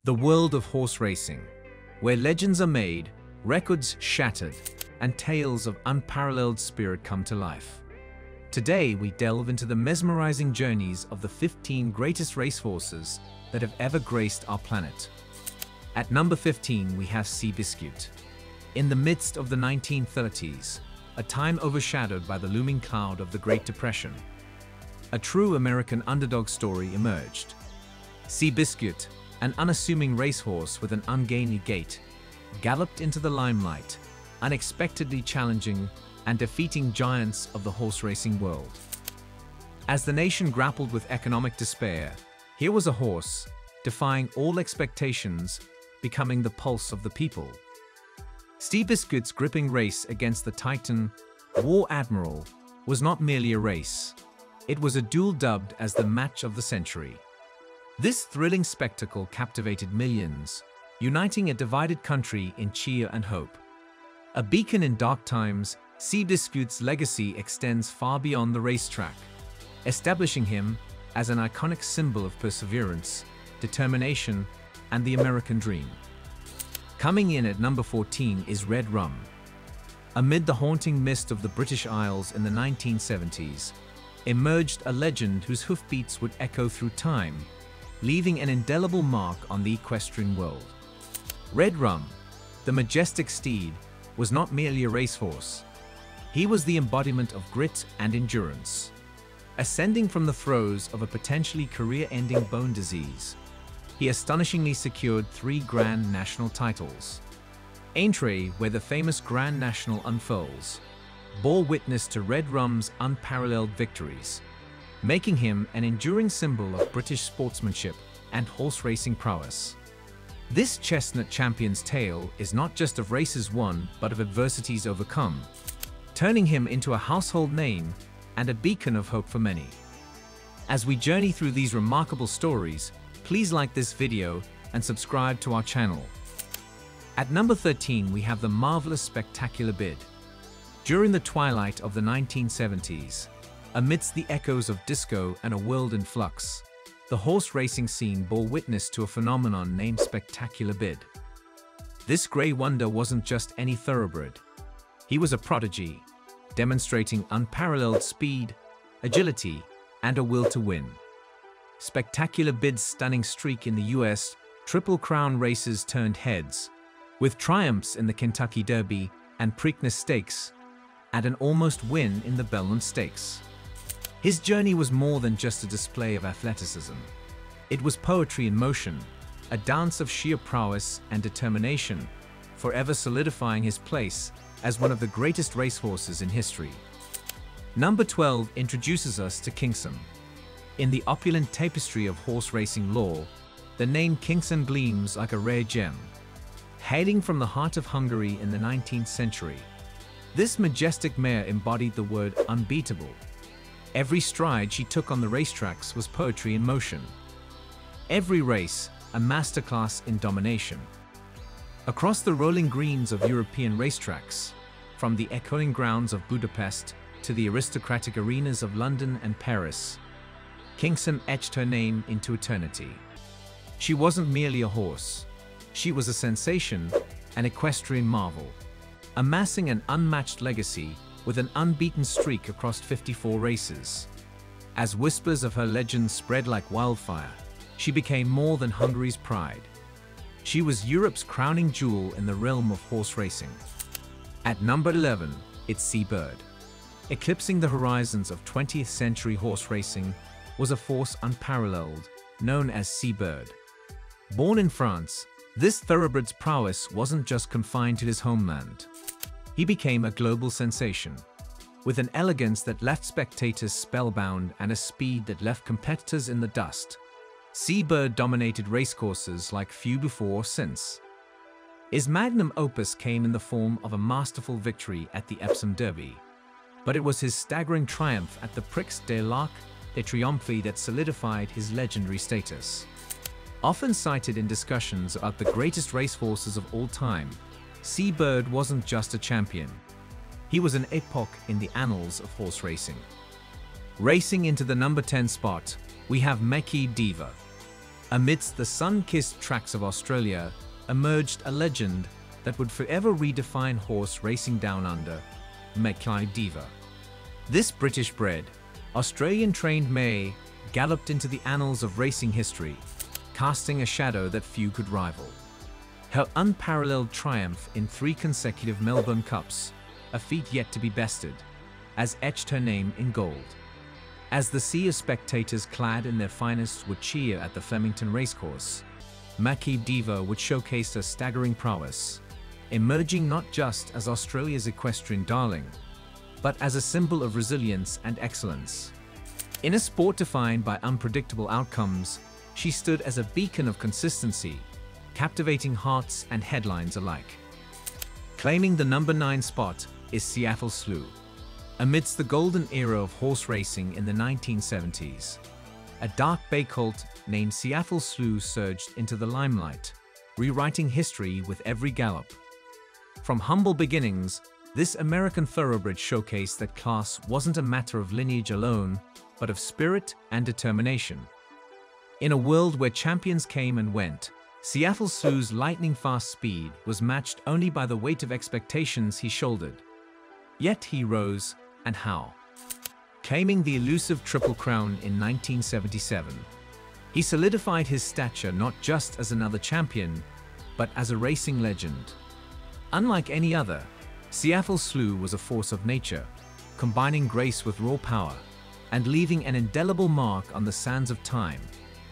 The world of horse racing, where legends are made, records shattered, and tales of unparalleled spirit come to life. Today, we delve into the mesmerizing journeys of the 15 greatest racehorses that have ever graced our planet. At number 15, we have Seabiscuit. In the midst of the 1930s, a time overshadowed by the looming cloud of the Great Depression, a true American underdog story emerged. Seabiscuit, an unassuming racehorse with an ungainly gait, galloped into the limelight, unexpectedly challenging and defeating giants of the horse racing world. As the nation grappled with economic despair, here was a horse, defying all expectations, becoming the pulse of the people. Seabiscuit's gripping race against the Titan, War Admiral, was not merely a race. It was a duel dubbed as the match of the century. This thrilling spectacle captivated millions, uniting a divided country in cheer and hope. A beacon in dark times, Seabiscuit's legacy extends far beyond the racetrack, establishing him as an iconic symbol of perseverance, determination, and the American dream. Coming in at number 14 is Red Rum. Amid the haunting mist of the British Isles in the 1970s, emerged a legend whose hoofbeats would echo through time, leaving an indelible mark on the equestrian world. Red Rum, the majestic steed, was not merely a racehorse. He was the embodiment of grit and endurance. Ascending from the throes of a potentially career-ending bone disease, he astonishingly secured 3 Grand National titles. Aintree, where the famous Grand National unfurls, bore witness to Red Rum's unparalleled victories, making him an enduring symbol of British sportsmanship and horse racing prowess. This chestnut champion's tale is not just of races won, but of adversities overcome, turning him into a household name and a beacon of hope for many. As we journey through these remarkable stories, please like this video and subscribe to our channel. At number 13, we have the marvelous Spectacular Bid. During the twilight of the 1970s, amidst the echoes of disco and a world in flux, the horse racing scene bore witness to a phenomenon named Spectacular Bid. This grey wonder wasn't just any thoroughbred. He was a prodigy, demonstrating unparalleled speed, agility, and a will to win. Spectacular Bid's stunning streak in the U.S. Triple Crown races turned heads, with triumphs in the Kentucky Derby and Preakness Stakes, and an almost win in the Belmont Stakes. His journey was more than just a display of athleticism. It was poetry in motion, a dance of sheer prowess and determination, forever solidifying his place as one of the greatest racehorses in history. Number 12 introduces us to Kingston. In the opulent tapestry of horse racing lore, the name Kingston gleams like a rare gem. Hailing from the heart of Hungary in the 19th century, this majestic mare embodied the word unbeatable. Every stride she took on the racetracks was poetry in motion. Every race, a masterclass in domination. Across the rolling greens of European racetracks, from the echoing grounds of Budapest to the aristocratic arenas of London and Paris, Kingston etched her name into eternity. She wasn't merely a horse. She was a sensation, an equestrian marvel, amassing an unmatched legacy with an unbeaten streak across 54 races. As whispers of her legend spread like wildfire, she became more than Hungary's pride. She was Europe's crowning jewel in the realm of horse racing. At number 11, it's Seabird. Eclipsing the horizons of 20th century horse racing was a force unparalleled, known as Seabird. Born in France, this thoroughbred's prowess wasn't just confined to his homeland. He became a global sensation, with an elegance that left spectators spellbound and a speed that left competitors in the dust. Seabird dominated racecourses like few before or since. His magnum opus came in the form of a masterful victory at the Epsom Derby, but it was his staggering triumph at the Prix de l'Arc de Triomphe that solidified his legendary status. Often cited in discussions about the greatest racehorses of all time, Seabird wasn't just a champion. He was an epoch in the annals of horse racing. Racing into the number 10 spot, we have Meki Diva. Amidst the sun-kissed tracks of Australia emerged a legend that would forever redefine horse racing down under, Mackay Diva. This British-bred, Australian-trained mare galloped into the annals of racing history, casting a shadow that few could rival. Her unparalleled triumph in 3 consecutive Melbourne Cups, a feat yet to be bested, has etched her name in gold. As the sea of spectators clad in their finest would cheer at the Flemington racecourse, Mackay Diva would showcase her staggering prowess, emerging not just as Australia's equestrian darling, but as a symbol of resilience and excellence. In a sport defined by unpredictable outcomes, she stood as a beacon of consistency, captivating hearts and headlines alike. Claiming the number 9 spot is Seattle Slew. Amidst the golden era of horse racing in the 1970s, a dark bay colt named Seattle Slew surged into the limelight, rewriting history with every gallop. From humble beginnings, this American thoroughbred showcased that class wasn't a matter of lineage alone, but of spirit and determination. In a world where champions came and went, Seattle Slew's lightning-fast speed was matched only by the weight of expectations he shouldered. Yet he rose, and how? Claiming the elusive Triple Crown in 1977, he solidified his stature not just as another champion, but as a racing legend. Unlike any other, Seattle Slew was a force of nature, combining grace with raw power, and leaving an indelible mark on the sands of time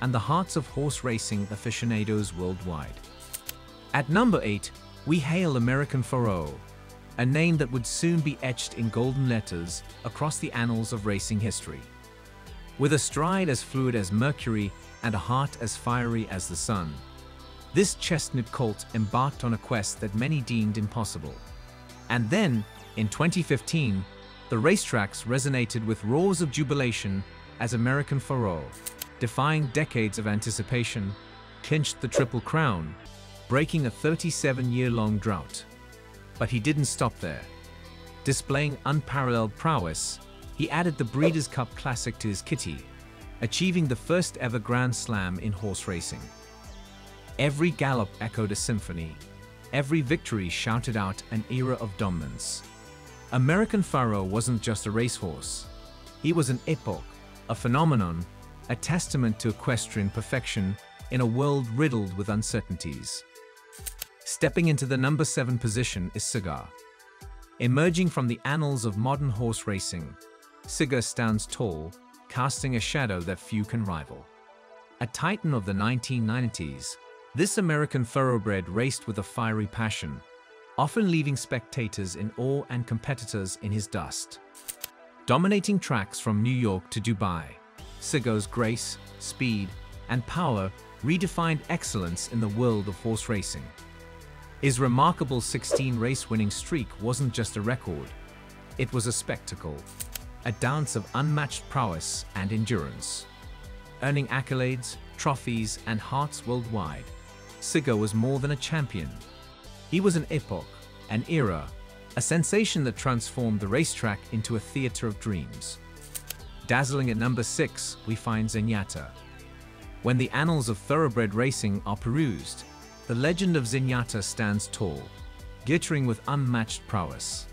and the hearts of horse racing aficionados worldwide. At number 8, we hail American Pharoah, a name that would soon be etched in golden letters across the annals of racing history. With a stride as fluid as Mercury and a heart as fiery as the sun, this chestnut colt embarked on a quest that many deemed impossible. And then, in 2015, the racetracks resonated with roars of jubilation as American Pharoah, defying decades of anticipation, clinched the Triple Crown, breaking a 37-year-long drought. But he didn't stop there. Displaying unparalleled prowess, he added the Breeders' Cup Classic to his kitty, achieving the first ever Grand Slam in horse racing. Every gallop echoed a symphony. Every victory shouted out an era of dominance. American Pharoah wasn't just a racehorse. He was an epoch, a phenomenon, a testament to equestrian perfection in a world riddled with uncertainties. Stepping into the number 7 position is Cigar. Emerging from the annals of modern horse racing, Cigar stands tall, casting a shadow that few can rival. A titan of the 1990s, this American thoroughbred raced with a fiery passion, often leaving spectators in awe and competitors in his dust. Dominating tracks from New York to Dubai, Cigar's grace, speed, and power redefined excellence in the world of horse racing. His remarkable 16-race winning streak wasn't just a record, it was a spectacle, a dance of unmatched prowess and endurance. Earning accolades, trophies, and hearts worldwide, Cigar was more than a champion. He was an epoch, an era, a sensation that transformed the racetrack into a theater of dreams. Dazzling at number 6, we find Zenyatta. When the annals of thoroughbred racing are perused, the legend of Zenyatta stands tall, glittering with unmatched prowess.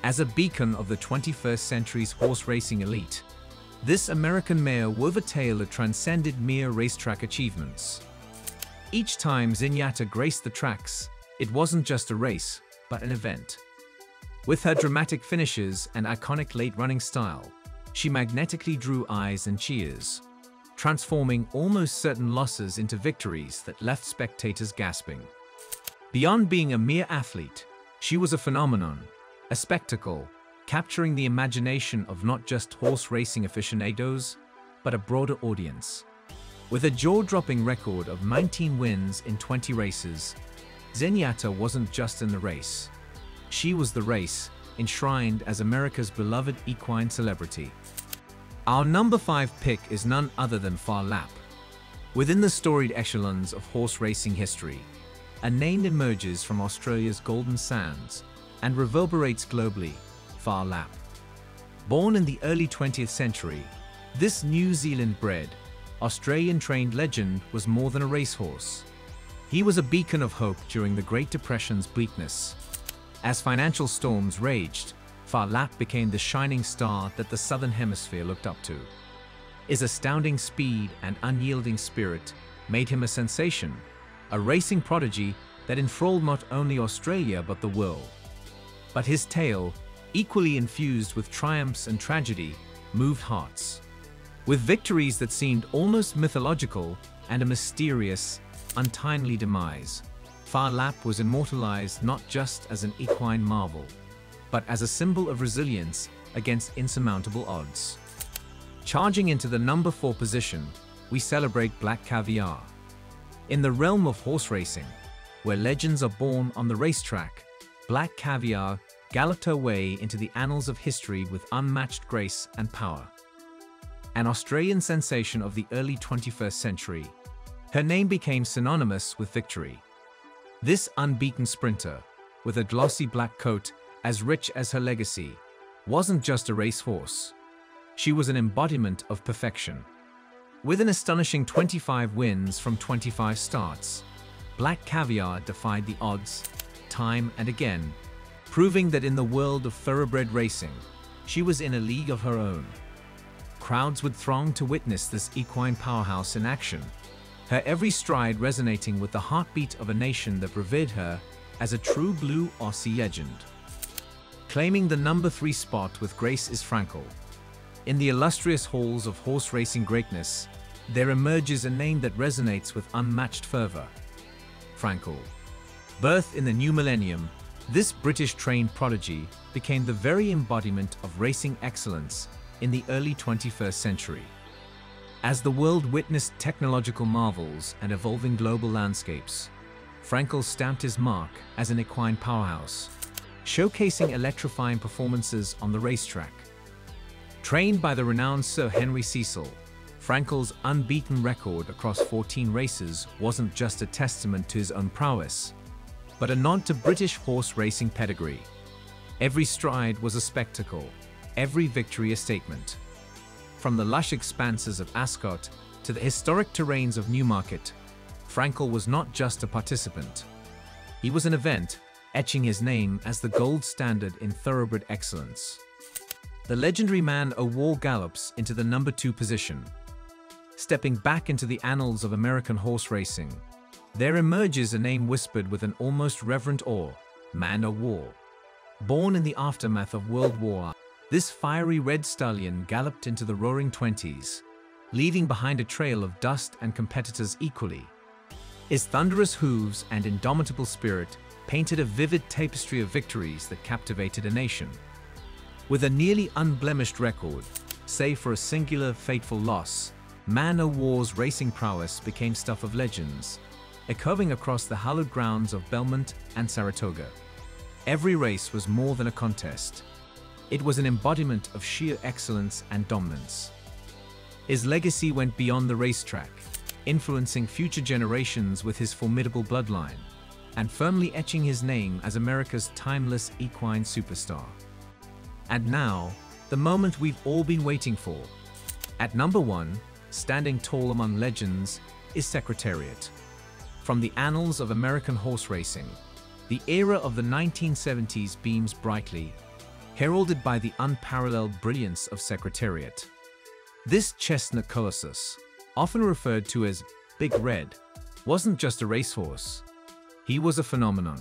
As a beacon of the 21st century's horse racing elite, this American mare wove a tale that transcended mere racetrack achievements. Each time Zenyatta graced the tracks, it wasn't just a race, but an event. With her dramatic finishes and iconic late-running style, she magnetically drew eyes and cheers, transforming almost certain losses into victories that left spectators gasping. Beyond being a mere athlete, she was a phenomenon, a spectacle, capturing the imagination of not just horse racing aficionados, but a broader audience. With a jaw-dropping record of 19 wins in 20 races, Zenyatta wasn't just in the race. She was the race, enshrined as America's beloved equine celebrity. Our number 5 pick is none other than Phar Lap. Within the storied echelons of horse racing history, a name emerges from Australia's golden sands and reverberates globally: Phar Lap. Born in the early 20th century, this New Zealand-bred, Australian-trained legend was more than a racehorse. He was a beacon of hope during the Great Depression's bleakness. As financial storms raged, Phar Lap became the shining star that the Southern Hemisphere looked up to. His astounding speed and unyielding spirit made him a sensation, a racing prodigy that enthralled not only Australia but the world. But his tale, equally infused with triumphs and tragedy, moved hearts. With victories that seemed almost mythological and a mysterious, untimely demise, Phar Lap was immortalized not just as an equine marvel, but as a symbol of resilience against insurmountable odds. Charging into the number 4 position, we celebrate Black Caviar. In the realm of horse racing, where legends are born on the racetrack, Black Caviar galloped her way into the annals of history with unmatched grace and power. An Australian sensation of the early 21st century, her name became synonymous with victory. This unbeaten sprinter, with a glossy black coat as rich as her legacy, wasn't just a racehorse. She was an embodiment of perfection. With an astonishing 25 wins from 25 starts, Black Caviar defied the odds, time and again, proving that in the world of thoroughbred racing, she was in a league of her own. Crowds would throng to witness this equine powerhouse in action, her every stride resonating with the heartbeat of a nation that revered her as a true blue Aussie legend. Claiming the number 3 spot with grace is Frankel. In the illustrious halls of horse racing greatness, there emerges a name that resonates with unmatched fervor: Frankel. Birthed in the new millennium, this British-trained prodigy became the very embodiment of racing excellence in the early 21st century. As the world witnessed technological marvels and evolving global landscapes, Frankel stamped his mark as an equine powerhouse, showcasing electrifying performances on the racetrack. Trained by the renowned Sir Henry Cecil, Frankel's unbeaten record across 14 races wasn't just a testament to his own prowess, but a nod to British horse racing pedigree. Every stride was a spectacle, every victory a statement. From the lush expanses of Ascot to the historic terrains of Newmarket, Frankel was not just a participant. He was an event, etching his name as the gold standard in thoroughbred excellence. The legendary man O-War gallops into the number 2 position. Stepping back into the annals of American horse racing, there emerges a name whispered with an almost reverent awe: Man O-War. Born in the aftermath of World War I, this fiery red stallion galloped into the roaring 20s, leaving behind a trail of dust and competitors equally. His thunderous hooves and indomitable spirit painted a vivid tapestry of victories that captivated a nation. With a nearly unblemished record, save for a singular fateful loss, Man O-War's racing prowess became stuff of legends, echoing across the hallowed grounds of Belmont and Saratoga. Every race was more than a contest. It was an embodiment of sheer excellence and dominance. His legacy went beyond the racetrack, influencing future generations with his formidable bloodline, and firmly etching his name as America's timeless equine superstar. And now, the moment we've all been waiting for. At number 1, standing tall among legends, is Secretariat. From the annals of American horse racing, the era of the 1970s beams brightly, heralded by the unparalleled brilliance of Secretariat. This chestnut colossus, often referred to as Big Red, wasn't just a racehorse. He was a phenomenon.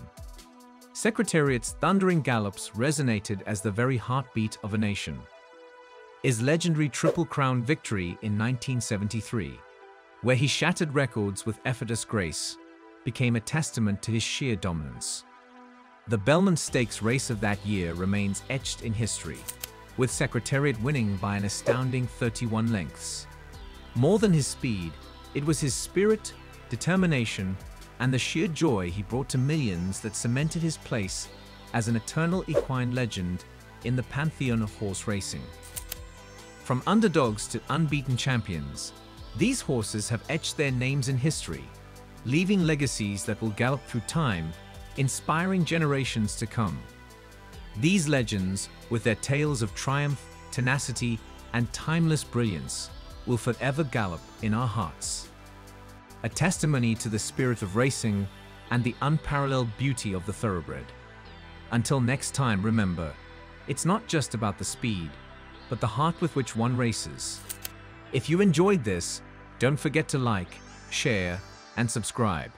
Secretariat's thundering gallops resonated as the very heartbeat of a nation. His legendary Triple Crown victory in 1973, where he shattered records with effortless grace, became a testament to his sheer dominance. The Belmont Stakes race of that year remains etched in history, with Secretariat winning by an astounding 31 lengths. More than his speed, it was his spirit, determination, and the sheer joy he brought to millions that cemented his place as an eternal equine legend in the pantheon of horse racing. From underdogs to unbeaten champions, these horses have etched their names in history, leaving legacies that will gallop through time, inspiring generations to come. These legends, with their tales of triumph, tenacity, and timeless brilliance, will forever gallop in our hearts. A testimony to the spirit of racing and the unparalleled beauty of the Thoroughbred. Until next time, remember, it's not just about the speed, but the heart with which one races. If you enjoyed this, don't forget to like, share, and subscribe.